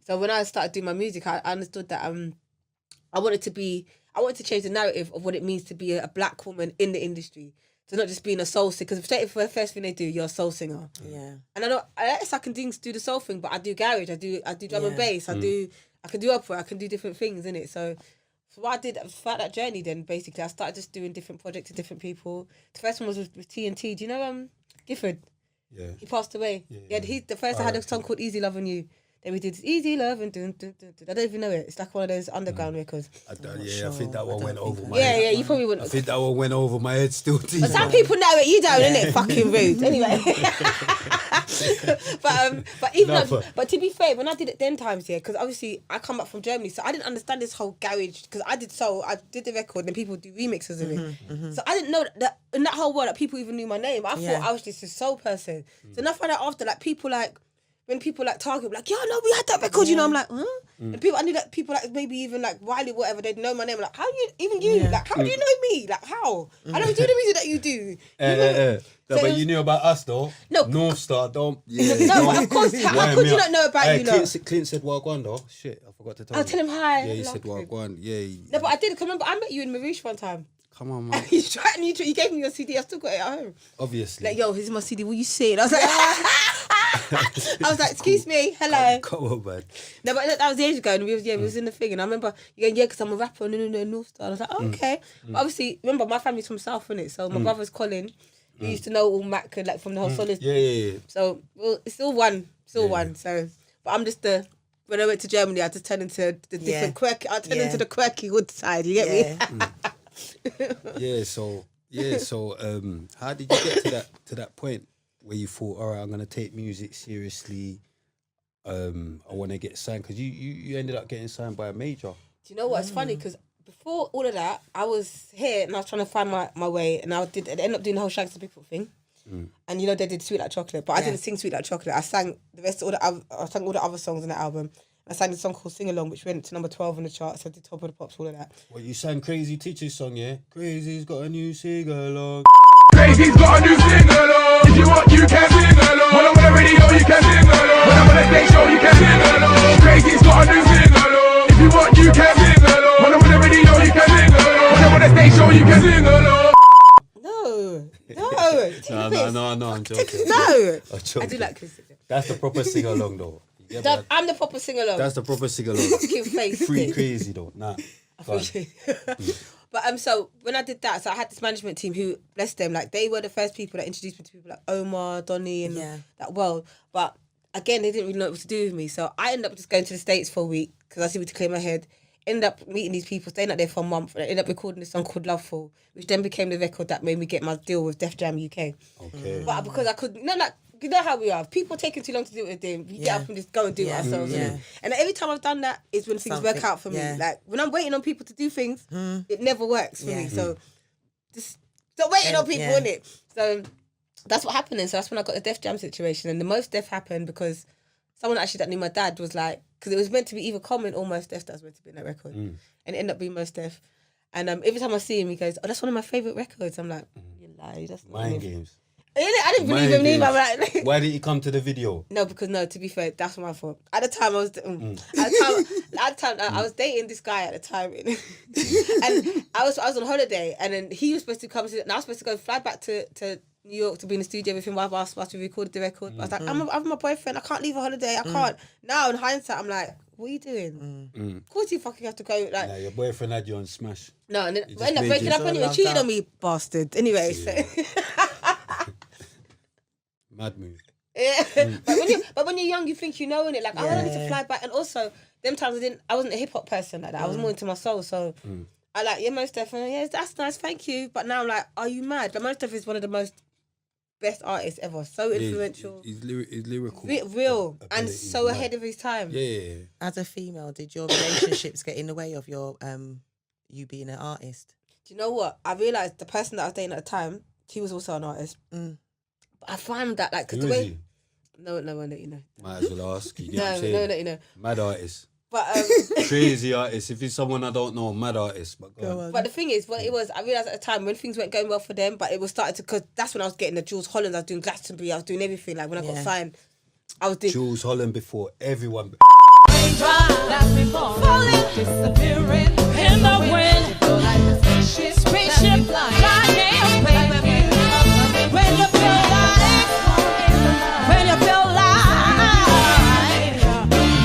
So when I started doing my music, I understood that I wanted to change the narrative of what it means to be a black woman in the industry. So not just being a soul singer, because the first thing they do, you're a soul singer. Yeah. And I can do the soul thing, but I do garage, I do drum and bass, I can do opera, I can do different things, innit? So what I did throughout that journey, then basically I started just doing different projects with different people. The first one was with TNT. Do you know Gifford? Yeah. He passed away. Yeah. The first I had a song called Easy Love on You. Then we did Easy Love and dun, dun, dun, dun. I don't even know it. It's like one of those underground records. I think that one went over my head. head. Yeah, you probably wouldn't. I think that one went over my head still. But some people know it, you don't, innit? Fucking rude. Anyway. but to be fair, when I did it then times, because obviously I come back from Germany, so I didn't understand this whole garage, because I did the record and people do remixes of it. So I didn't know that in that whole world that people even knew my name. I thought I was just a soul person. So then I found out after, like, people like, when people like Target were like, yo, no, we had that record, you know, I'm like, huh? And I knew that people like maybe even like Wiley, whatever, they'd know my name. I'm like, how do you know me? Like, how? I don't do the music that you do. No, but you knew about us though. No. North Star, don't. No, but of course, how could you not know about you, Clint said Wagwan though. Shit, I forgot to tell you. I'll tell him hi. Yeah, he said Wagwan. Yeah. No, but I did, remember, I met you in Marouche one time. Come on, man. You gave me your CD, I still got it at home. Obviously. Like, yo, here's my CD, will you see it? I was like, excuse me, hello. Come on, man. No, but that was ages ago, and we was in the thing, and I remember you going, because I'm a rapper, no, North Star. I was like, oh, okay. But obviously, remember, my family's from South, innit? So my brother's Colin, who used to know all Mac, like, from the whole Solid. Yeah. So, well, it's all one. One. So, but I'm just when I went to Germany, I just turned into the different quirky, I turned into the quirky hood side, you get me? So how did you get to that point where you thought, all right, I'm gonna take music seriously, I want to get signed, because you ended up getting signed by a major. Do you know what? It's funny, because before all of that, I was here and I was trying to find my way, and I ended up doing the whole Shanks and Bigfoot thing. And you know, they did Sweet Like Chocolate, but I didn't sing Sweet Like Chocolate. I sang the rest of I sang all the other songs on the album. I sang the song called Sing Along, which went to number 12 on the charts. I did Top of the Pops, all of that. Well, you sang Crazy Teacher's song, yeah? Crazy's got a new sing along. Crazy's got a new sing along. If you want, you can sing along. When I'm on the radio, you can sing along. When I'm on the stage show, you can sing along. Crazy's got a new sing along. If you want, you can sing along. When I'm on the radio, you can sing along. When I'm on the stage show, you can sing along. No, I'm joking. No, I'm joking. I do like Chris. That's the proper sing along though. I'm the proper sing along. That's the proper sing along. Fucking face. Free Crazy though. Nah. But so when I did that, so I had this management team who, bless them, like they were the first people that introduced me to people like Omar, Donny, and that world. But again, they didn't really know what to do with me. So I ended up just going to the States for a week because I needed to clear my head. Ended up meeting these people, staying out there for a month, and I ended up recording this song called Loveful, which then became the record that made me get my deal with Def Jam UK. Okay. But because I could, you know how we are. If people taking too long to do it with them, we get up and just go and do it ourselves. And every time I've done that is when things work out for me. Like when I'm waiting on people to do things, it never works for me. So just stop waiting on people, innit? So that's what happened. And so that's when I got the Def Jam situation. And the most Def happened because someone actually that knew my dad was like, because it was meant to be either Common or Most Def that was meant to be in that record. And it ended up being Most Def. And every time I see him, he goes, oh, that's one of my favourite records. I'm like, you lie. That's not Mind games. I didn't believe him either. Like, why didn't you come to the video? No, because to be fair, that's my fault. At the time, I was dating this guy at the time, and I was on holiday, and then he was supposed to come and I was supposed to fly back to New York to be in the studio with him whilst we recorded the record. But I was like, I'm my boyfriend. I can't leave a holiday. I can't. Now in hindsight, I'm like, what are you doing? Of course you fucking have to go. Like, yeah, your boyfriend had you on Smash. No, and then I ended up breaking up anyway. Cheated on me, bastard. Anyway, so. Mad move. Yeah, but when you're young, you think you know, innit? Like, I need to fly back, and also them times I wasn't a hip hop person like that. I was more into my soul, so I like Most Def. That's nice, thank you. But now I'm like, are you mad? But Most Def is one of the most best artists ever. So influential. He's lyrical. Real and so ahead of his time. Yeah. As a female, did your relationships get in the way of your you being an artist? Do you know what? I realised the person that I was dating at the time, he was also an artist. I find that like, cause the way no, I'll let you know. Might as well ask you. No, let you know. Mad artist. But crazy artist. If it's someone I don't know, mad artist. But go on. But the thing is, what it was, I realised at the time when things weren't going well for them, but it was starting to, because that's when I was getting the Jules Holland, I was doing Glastonbury, I was doing everything. Like when I got signed, I was doing Jules Holland before everyone. raindrop, falling, disappearing in the wind. Spaceship flying away with you. When you feel like, when you feel like,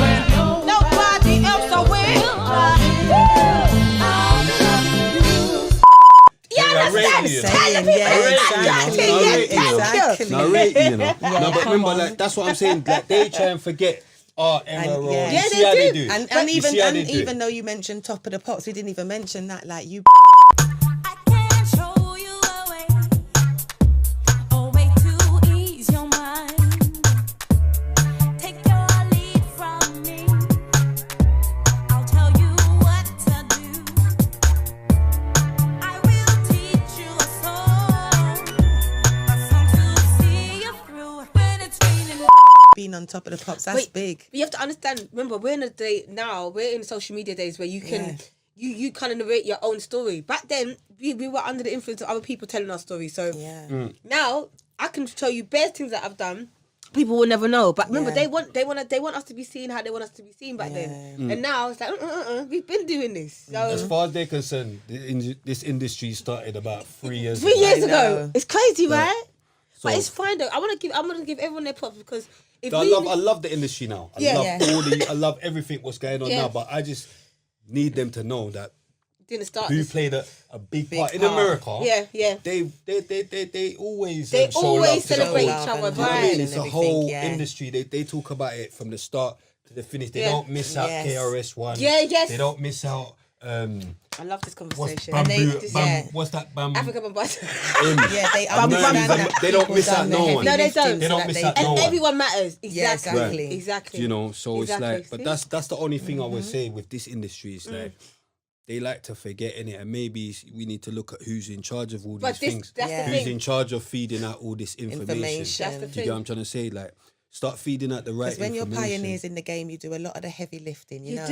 when nobody else will. Exactly. No, rate, you know. No, but remember, like, that's what I'm saying. Like, they try and forget our era. Yeah. You see how they do. And You see how they do. even though you mentioned Top of the Pops, we didn't even mention that. Like you. I can show you a way to ease your mind. Take your lead from me. I'll tell you what to do. I will teach you a song to see you through when it's raining. Being on Top of the Pops, that's big. But you have to understand, remember, we're in a day now, we're in social media days where you can, you kind of narrate your own story. Back then, we were under the influence of other people telling our story. So now, I can tell you bare things that I've done, people will never know. But remember, they want us to be seen how they want us to be seen back then. And now, it's like, we've been doing this. So, As far as they're concerned, this industry started about 3 years 3 ago. years ago. It's crazy, right? So- But it's fine though. I'm gonna give everyone their props because if I we love the industry now. I love everything what's going on Yeah. now. But I just need them to know that didn't start who this. played a big part in America. Yeah. They always They show always love to the celebrate whole- each other, You know what I right? mean? It's a And whole everything, industry. They talk about it from the start to the finish. They Yeah. don't miss out Yes. KRS-One. Yeah, yes. They don't miss out. I love this What's conversation. bamboo? yeah. What's that? Bam. Africa Bombardment. Yeah, they Bam- understand bam- that. they don't people miss out done the no heavy one. No, they lifting don't. so They don't that miss they out can- no And one. everyone matters. Yeah, Exactly. exactly. You know, so Exactly. it's like, but See? that's the only thing I would say with this industry is like they like to forget in it, and maybe we need to look at who's in charge of all But these things. that's Yeah. the Who's thing. in charge of feeding out all this information? Information. That's the Do you thing. get what I'm trying to say? Like, start feeding out the right Because when you're information. pioneers in the game, you do a lot of the heavy lifting, you know,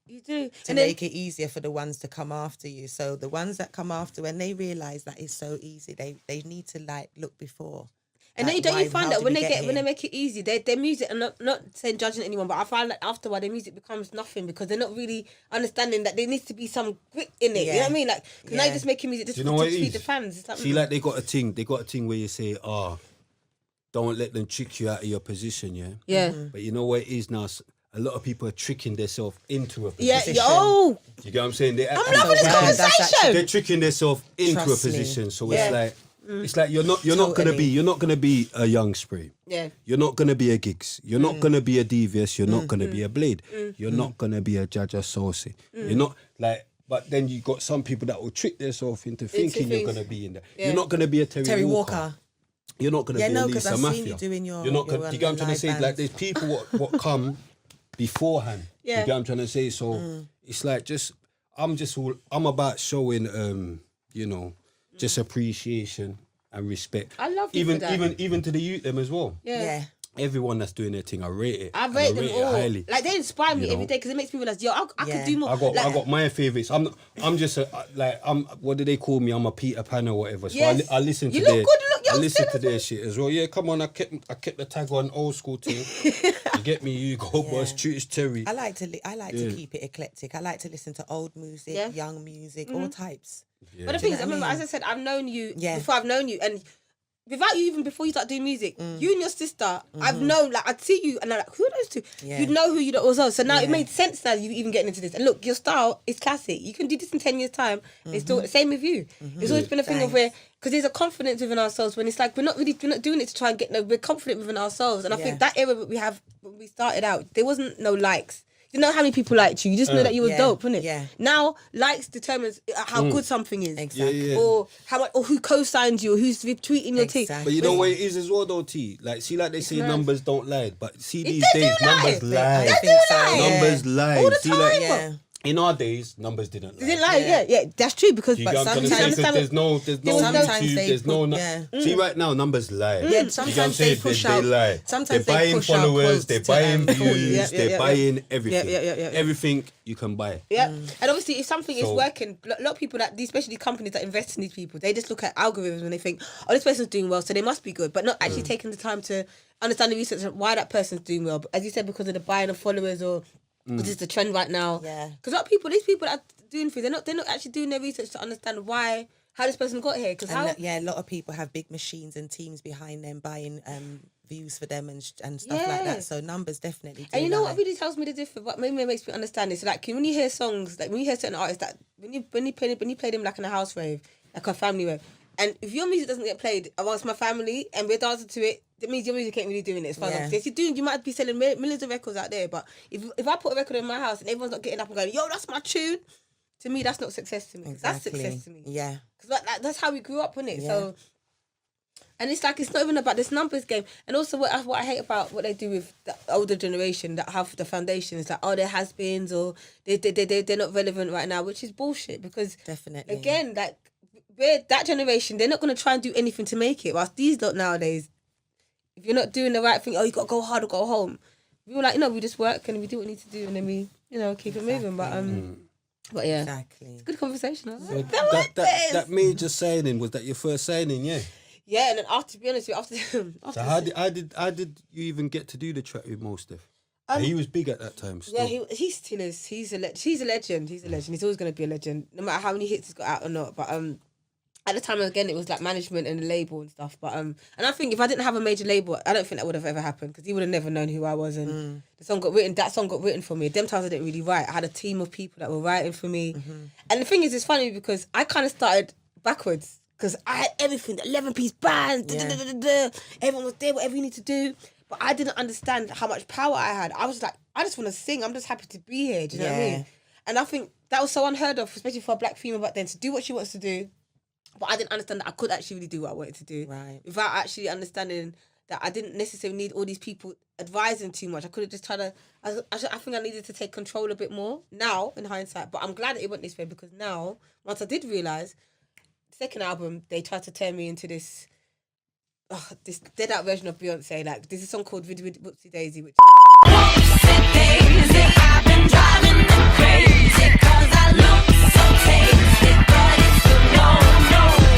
You do. to And then, make it easier for the ones to come after you. So the ones that come after, when they realise that it's so easy, they need to like look before. and then Like, don't you why- find how that did when we they get when they here? make it easy, their music, and not saying judging anyone, but I find that after a while their music becomes nothing because they're not really understanding that there needs to be some grit in it. You know what I mean? Like, 'cause now Yeah. you're just making music just Do you know to what it feed is? the fans. It's like, See, like they got a thing where you say, don't let them trick you out of your position, yeah? yeah. But you know what it is now? A lot of people are tricking themselves into a Yeah, position. oh, You get what I'm saying? They're I'm actually- loving this Yeah, that's conversation. they're tricking themselves into Trust a me. position. So Yeah. it's like you're not gonna be a Young Spray. Yeah. You're not gonna be a Gigs. You're not gonna be a Devious. You're not gonna be a Blade. You're not gonna be a Jaja Saucy. You're not like. But then you got some people that will trick themselves into thinking you're things. gonna be in there. Yeah. You're not gonna be a Terri Walker. You're not gonna Yeah, be no, a 'cause Lisa I've seen Mafia. you doing your- You're not your, gonna. You get what I'm trying to live say? Like bands. there's people what come beforehand. Yeah. You get what I'm trying to say? So it's like I'm about showing just appreciation and respect. I love you even for that. even to the youth them as well. Yeah. Everyone that's doing their thing, I rate it. I And rate them it all. highly. Like they inspire me You every know? day because it makes me realize, yo, I could Yeah. do more. I like, got my favorites. I'm just I'm what do they call me? I'm a Peter Pan or whatever. So Yes. I listen to You look their good, look, I yo, listen still to their shit as well. Yeah, come on. I kept the tag on old school thing. You get me? You go, boss. True is Terry. I like to keep it eclectic. I like to listen to old music, Yeah. young music, all types. Yeah. But the Do thing you is, know I what I remember, mean? as I said, I've known you Yeah. before I've known you, and without you, even before you start doing music, you and your sister, I've known, like, I'd see you, and I'm like, who are those two? Yeah. You'd know who you was on. So now it Yeah. made sense now you even getting into this. And look, your style is classic. You can do this in 10 years' time. It's still the same with you. It's always been a thing of where, because there's a confidence within ourselves when it's like, we're not doing it to try and get, no, we're confident within ourselves. And I Yeah. think that era that we have, when we started out, there wasn't no likes. You know how many people liked you. You just know that you were Yeah, dope, innit? yeah. Now, likes determines how good something is. Exactly. Yeah. Or how much, or who co-signs you, or who's retweeting your thing. Exactly. But you know what it is as well, though, T. Like, see, like they say, mad. numbers don't lie. But see, They these do days, lie. numbers They lie. think so, yeah. Numbers lie. All the See, time. like, Yeah. in our days, numbers didn't lie. Didn't lie, yeah, that's true because You But get what I'm trying to say? sometimes- 'Cause there's no Sometimes YouTube, they there's no. put- yeah. See, right now, numbers lie. Yeah, You get what I'm sometimes saying? they push they out- lie. sometimes they're they buying push out followers, quotes they're to, buying pull views, you. Yeah, they're yeah. buying everything. Yeah. Everything you can buy. Yeah, and obviously if something is So- working, a lot of people that, especially companies that invest in these people, they just look at algorithms and they think, oh, this person's doing well, so they must be good, but not actually taking the time to understand the research of why that person's doing well. But as you said, because of the buying of followers or because it's the trend right now. Yeah. Because a lot of people, these people that are doing things, they're not actually doing their research to understand how this person got here. Because a lot of people have big machines and teams behind them buying views for them and stuff like that. So numbers definitely do. And you know what really tells me the difference? What maybe makes me understand this? Like when you hear songs, like when you hear certain artists, that when you play them like in a house rave, like a family rave, and if your music doesn't get played amongst my family and we're dancing to it, that means your music ain't really doing it. As far as I'm concerned, you might be selling millions of records out there, but if I put a record in my house and everyone's not getting up and going, yo, that's my tune. To me, that's not success to me. Exactly. That's success to me. Yeah. Because that's how we grew up, isn't it? Yeah. So, and it's like, it's not even about this numbers game. And also what I hate about what they do with the older generation that have the foundation is like, oh, they're has-beens or they're not relevant right now, which is bullshit. Because, definitely, again, like, we're that generation, they're not going to try and do anything to make it. Whilst these lot nowadays, if you're not doing the right thing, oh, you got to go hard or go home. We were like, we just work and we do what we need to do and then we, keep it moving. But yeah, exactly. It's a good conversation. So that major signing, was that your first signing? Yeah. Yeah, and then to be honest with you, So how did you even get to do the track with Mos Def? He was big at that time. Still. Yeah, he still is. He's a legend. He's a legend. He's always going to be a legend, no matter how many hits he's got out or not. But at the time, again, it was like management and the label and stuff. But and I think if I didn't have a major label, I don't think that would have ever happened because he would have never known who I was. And the song got written. That song got written for me. Them times I didn't really write. I had a team of people that were writing for me. And the thing is, it's funny because I kind of started backwards. Because I had everything, the 11-piece band, everyone was there, whatever you need to do. But I didn't understand how much power I had. I was like, I just want to sing. I'm just happy to be here. Do you know what I mean? And I think that was so unheard of, especially for a black female back then, to do what she wants to do. But I didn't understand that I could actually really do what I wanted to do. Right. Without actually understanding that I didn't necessarily need all these people advising too much. I could have just tried to... I think I needed to take control a bit more now, in hindsight. But I'm glad that it went this way because now, once I did realise... Second album, they tried to turn me into this dead out version of Beyonce. Like, there's a song called Whoopsie Daisy, which... Whoopsie daisy, I've been driving them crazy 'cause I look so tasty, but it's a no.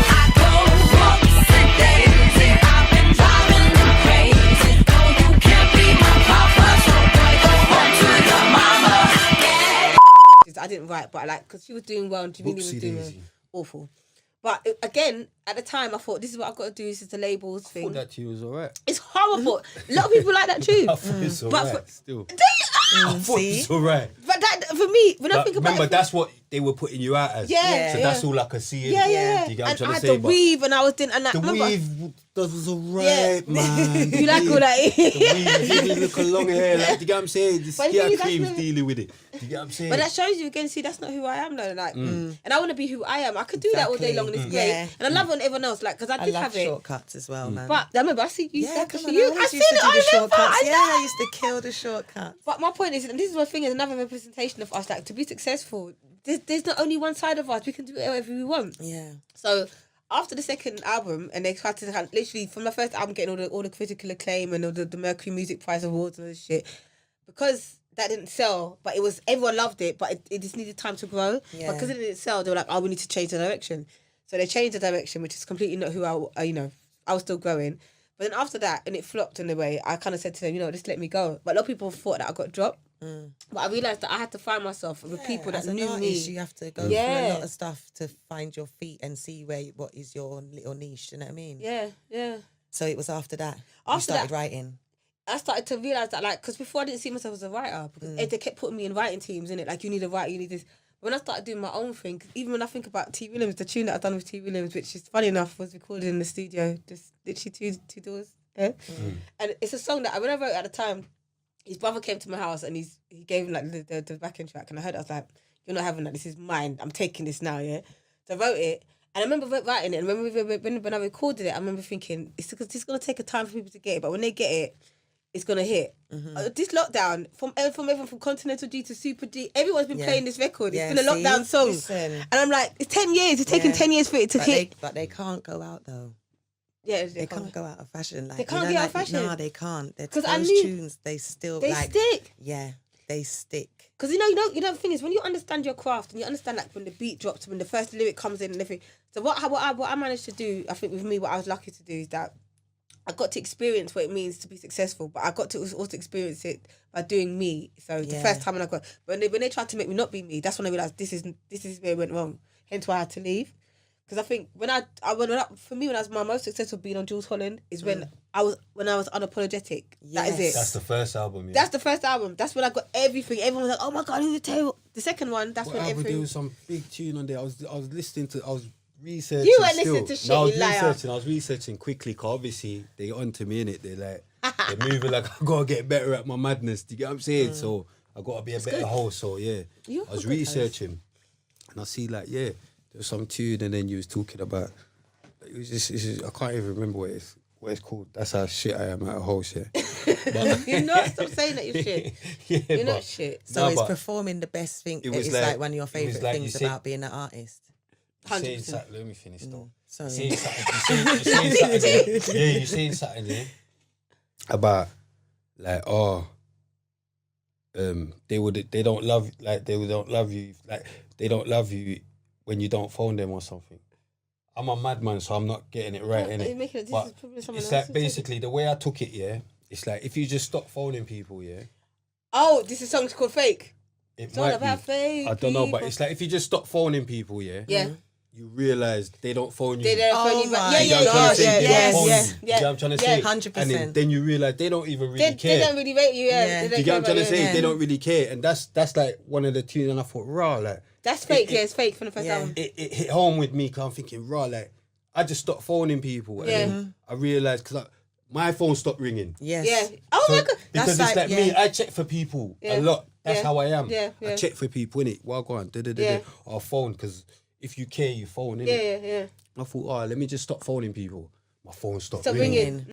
I go whoopsie daisy, I've been driving them crazy. No, you can't be my papa, so boy, go home to your mama. Yeah. I didn't write, but because she was doing well and Jamila was Whoopsie doing daisy. awful. But again, at the time, I thought, this is what I've got to do. This is the labels I thing. thought that to you was alright. It's horrible. A lot of people like that too. I thought it's alright still. I thought it's alright. But that, for me, when I think about remember, it... that's what they were putting you out as. Yeah. So that's all I could see. Yeah. You get what I'm And trying I to had say? the weave and I was doing... And The weave was alright, man. You like all that? The weave, you look a long hair. Like, you get what I'm saying? The But the thing skin is, that's cream's not- dealing with it. You get what I'm saying? But that shows you again, see, that's not who I am though. Like, and I want to be who I am. I could do that all day long and it's great. Yeah. And I love it on everyone else, like, because I I did love have it. shortcuts as well, man. But I remember, I see you. yeah, come on, you. I I always seen used to it. do the I shortcuts. remember. I used to kill the shortcuts. But my point is, and this is one thing, is another representation of us. Like, to be successful, there's not only one side of us. We can do whatever we want. Yeah. So after the second album, and they tried to literally from the first album getting all the critical acclaim and all the Mercury Music Prize awards and all this shit, because that didn't sell, but it was everyone loved it, but it just needed time to grow. Yeah. But because it didn't sell, they were like, oh, we need to change the direction. So they changed the direction, which is completely not who I was still growing. But then after that, and it flopped in a way, I kind of said to them, just let me go. But a lot of people thought that I got dropped. But I realised that I had to find myself with people that as an knew artist, me. you have to go through a lot of stuff to find your feet and see what is your little niche. You know what I mean? Yeah. So it was after that you After started that- writing. I started to realise that, because before I didn't see myself as a writer, because they kept putting me in writing teams, innit? Like, you need a writer, you need this. When I started doing my own thing, even when I think about T. Williams, the tune that I've done with T. Williams, which is funny enough, was recorded in the studio, just literally two doors. Yeah? And it's a song that when I wrote it at the time, his brother came to my house and he gave him like the backing track, and I heard it, I was like, you're not having that, this is mine, I'm taking this now, yeah? So I wrote it, and I remember writing it, and when I recorded it, I remember thinking, it's going to take a time for people to get it, but when they get it, it's going to hit. This lockdown, from everyone from Continental G to Super G, everyone's been playing this record. It's been a lockdown song. Listen. And I'm like, it's 10 years. It's taken 10 years for it to hit. But they can't go out though. Yeah, They can't go out of fashion. Like, They can't get out of fashion. No, they can't. Because Those tunes, they still they stick. Yeah, they stick. Because the thing is, when you understand your craft and you understand like when the beat drops, when the first lyric comes in and everything. So what I managed to do, I think with me, what I was lucky to do is that I got to experience what it means to be successful, but I got to also experience it by doing me. So the first time when I got, when they tried to make me not be me, that's when I realized this is where it went wrong. Hence why I had to leave. Because I think when I was my most successful being on Jules Holland is when I was unapologetic. That is it. That's the first album. Yeah. That's the first album. That's when I got everything. Everyone was like, "Oh my god, who's Terri?" The second one, that's when everything. There was some big tune on there. I was listening to. I was researching. You weren't listening to shit. No, I was researching quickly. Cause obviously they got onto me in it. They're moving like I gotta get better at my madness. Do you get what I'm saying? So I gotta be a better host. So yeah, I was researching, and I see there was some tune, and then you was talking about. It was just I can't even remember what it's called. That's how shit I am at a host. Yeah, but, you're not. Stop saying that you're shit. You're not shit. So it's performing the best thing. It's like one of your favourite things about being an artist. 100%. Let me finish though. Sorry. You're saying something there about they don't love you they don't love you when you don't phone them or something. I'm a madman, so I'm not getting it right, innit? But it's like basically the way I took it, it's like if you just stop phoning people, Oh, this is song's called Fake. It's all about fake. I don't know, but it's like if you just stop phoning people, you realise they don't phone you. They don't phone you back. You know what I'm trying to say? 100%. And then you realise they don't even really care. They don't really rate you, Do you get what I'm trying to say? They don't really care. And that's like one of the tunes, and I thought, that's fake, it's fake from the first album. It hit home with me, because I'm thinking, I just stopped phoning people. And then I realised, because my phone stopped ringing. Yes. Yeah. Oh my God. Because it's like me, I check for people a lot. That's how I am. I check for people, innit? Well, go on, I'll phone, because if you care, you phone, innit? Yeah. I thought, let me just stop phoning people. My phone stopped ringing.